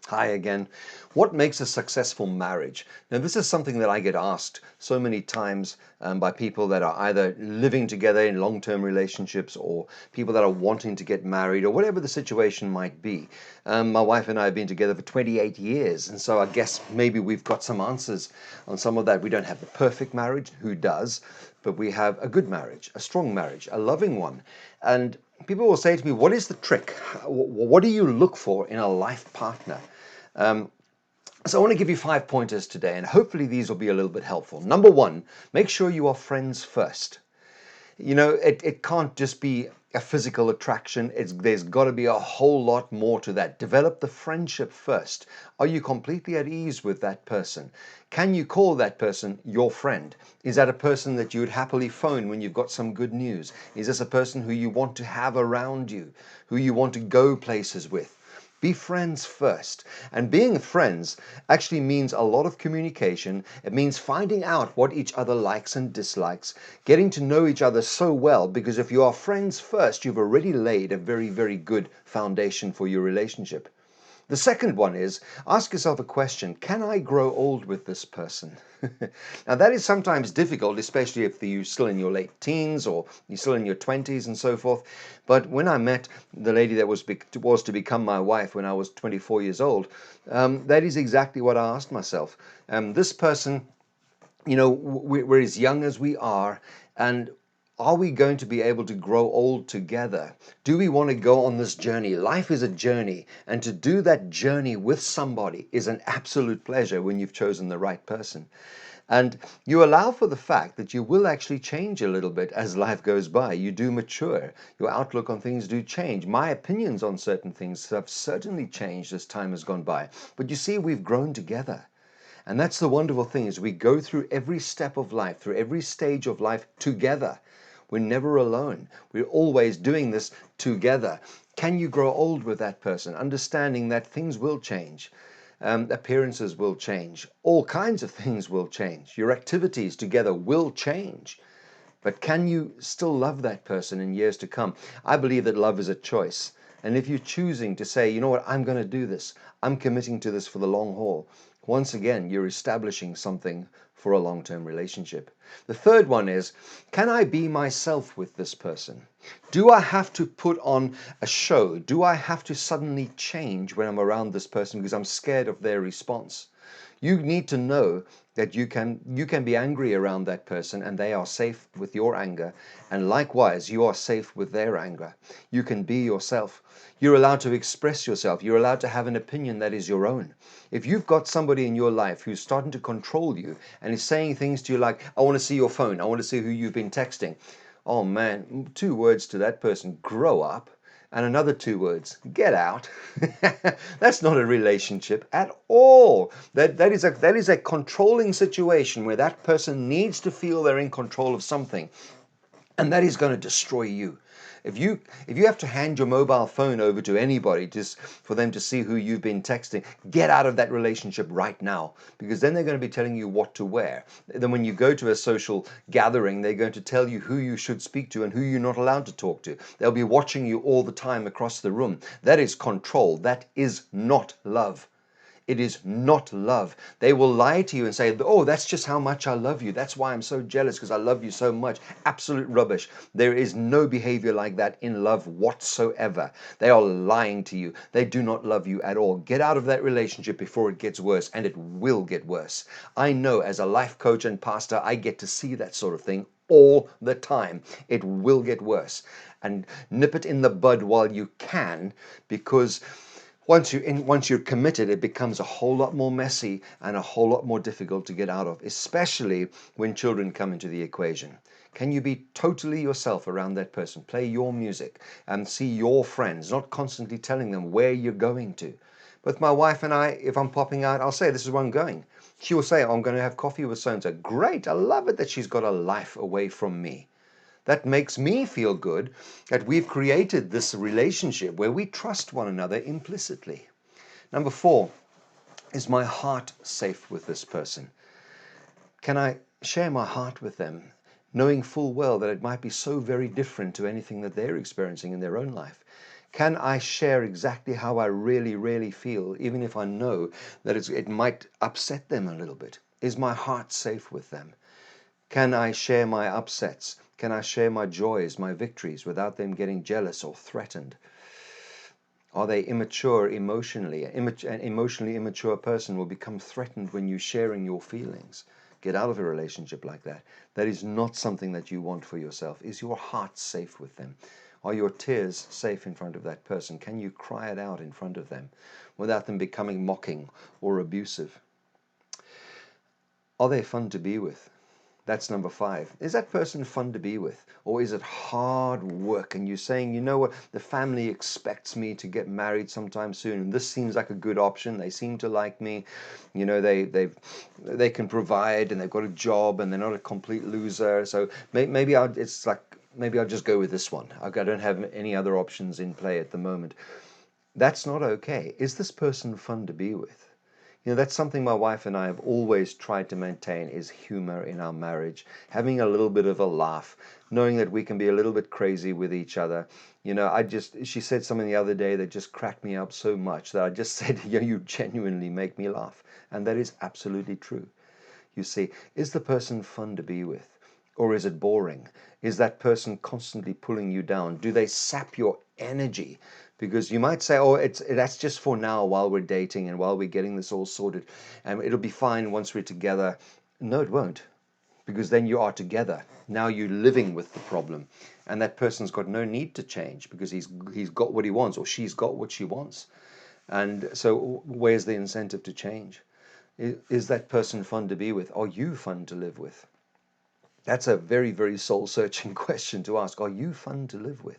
Hi again. What makes a successful marriage? Now, this is something that I get asked so many times by people that are either living together in long term relationships or people that are wanting to get married or whatever the situation might be. My wife and I have been together for 28 years, and so I guess maybe we've got some answers on some of that. We don't have the perfect marriage, who does? But we have a good marriage, a strong marriage, a loving one. And people will say to me, what is the trick? What do you look for in a life partner? So I want to give you 5 pointers today, and hopefully these will be a little bit helpful. Number one, make sure you are friends first. It can't just be a physical attraction. There's got to be a whole lot more to that. Develop the friendship first. Are you completely at ease with that person? Can you call that person your friend? Is that a person that you would happily phone when you've got some good news? Is this a person who you want to have around you, who you want to go places with? Be friends first. And being friends actually means a lot of communication. It means finding out what each other likes and dislikes, getting to know each other so well, because if you are friends first, you've already laid a very, very good foundation for your relationship. The second one is ask yourself a question. Can I grow old with this person? Now, that is sometimes difficult, especially if you're still in your late teens or you're still in your 20s and so forth. But when I met the lady that was to become my wife when I was 24 years old, that is exactly what I asked myself. This person, we're as young as we are, and are we going to be able to grow old together? Do we want to go on this journey? Life is a journey, and to do that journey with somebody is an absolute pleasure when you've chosen the right person. And you allow for the fact that you will actually change a little bit as life goes by. You do mature. Your outlook on things do change. My opinions on certain things have certainly changed as time has gone by. But you see, we've grown together. And that's the wonderful thing, is we go through every step of life, through every stage of life together. We're never alone. We're always doing this together. Can you grow old with that person, understanding that things will change? Appearances will change. All kinds of things will change. Your activities together will change. But can you still love that person in years to come? I believe that love is a choice. And if you're choosing to say, you know what, I'm going to do this, I'm committing to this for the long haul, once again, you're establishing something for a long-term relationship. The third one is, can I be myself with this person? Do I have to put on a show? Do I have to suddenly change when I'm around this person because I'm scared of their response? You need to know that you can be angry around that person and they are safe with your anger, and likewise you are safe with their anger. You can be yourself. You're allowed to express yourself. You're allowed to have an opinion that is your own. If you've got somebody in your life who's starting to control you and is saying things to you like, I want to see your phone, I want to see who you've been texting, oh man, 2 words to that person: grow up. And another 2 words: get out. That's not a relationship at all. That is a controlling situation where that person needs to feel they're in control of something, and that is going to destroy you. If you have to hand your mobile phone over to anybody just for them to see who you've been texting, get out of that relationship right now, because then they're going to be telling you what to wear. Then when you go to a social gathering, they're going to tell you who you should speak to and who you're not allowed to talk to. They'll be watching you all the time across the room. That is control. That is not love. It is not love. They will lie to you and say, oh, that's just how much I love you. That's why I'm so jealous, because I love you so much. Absolute rubbish. There is no behavior like that in love whatsoever. They are lying to you. They do not love you at all. Get out of that relationship before it gets worse, and it will get worse. I know, as a life coach and pastor, I get to see that sort of thing all the time. It will get worse. And nip it in the bud while you can, because once you're committed, it becomes a whole lot more messy and a whole lot more difficult to get out of, especially when children come into the equation. Can you be totally yourself around that person? Play your music and see your friends, not constantly telling them where you're going to. With my wife and I, if I'm popping out, I'll say, this is where I'm going. She will say, I'm going to have coffee with so-and-so. Great, I love it that she's got a life away from me. That makes me feel good that we've created this relationship where we trust one another implicitly. Number 4, is my heart safe with this person? Can I share my heart with them? knowing full well that it might be so very different to anything that they're experiencing in their own life? Can I share exactly how I really, really feel, even if I know that it might upset them a little bit? Is my heart safe with them? Can I share my upsets? Can I share my joys, my victories, without them getting jealous or threatened? Are they immature emotionally? An emotionally immature person will become threatened when you're sharing your feelings. Get out of a relationship like that. That is not something that you want for yourself. Is your heart safe with them? Are your tears safe in front of that person? Can you cry it out in front of them without them becoming mocking or abusive? Are they fun to be with? That's number 5. Is that person fun to be with? Or is it hard work? And you're saying, you know what, the family expects me to get married sometime soon. And this seems like a good option. They seem to like me. You know, they can provide and they've got a job and they're not a complete loser. So maybe I'll just go with this one. I don't have any other options in play at the moment. That's not okay. Is this person fun to be with? You know, that's something my wife and I have always tried to maintain, is humor in our marriage, having a little bit of a laugh, knowing that we can be a little bit crazy with each other. You know, she said something the other day that just cracked me up so much that I just said, you genuinely make me laugh. And that is absolutely true. You see, is the person fun to be with? Or is it boring? Is that person constantly pulling you down? Do they sap your energy? Because you might say, oh, that's just for now while we're dating and while we're getting this all sorted, and it'll be fine once we're together. No, it won't. Because then you are together. Now you're living with the problem. And that person's got no need to change because he's got what he wants, or she's got what she wants. And so where's the incentive to change? Is that person fun to be with? Are you fun to live with? That's a very, very soul-searching question to ask. Are you fun to live with?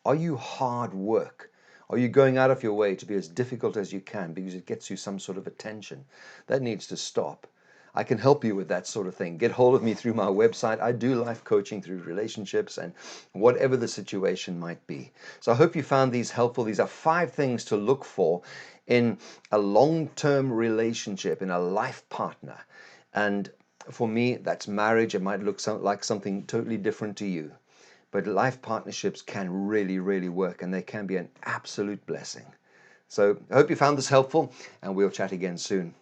Are you hard work? Are you going out of your way to be as difficult as you can because it gets you some sort of attention? That needs to stop. I can help you with that sort of thing. Get hold of me through my website. I do life coaching through relationships and whatever the situation might be. So I hope you found these helpful. These are 5 things to look for in a long-term relationship, in a life partner. And for me, that's marriage. It might look like something totally different to you. But life partnerships can really, really work, and they can be an absolute blessing. So I hope you found this helpful, and we'll chat again soon.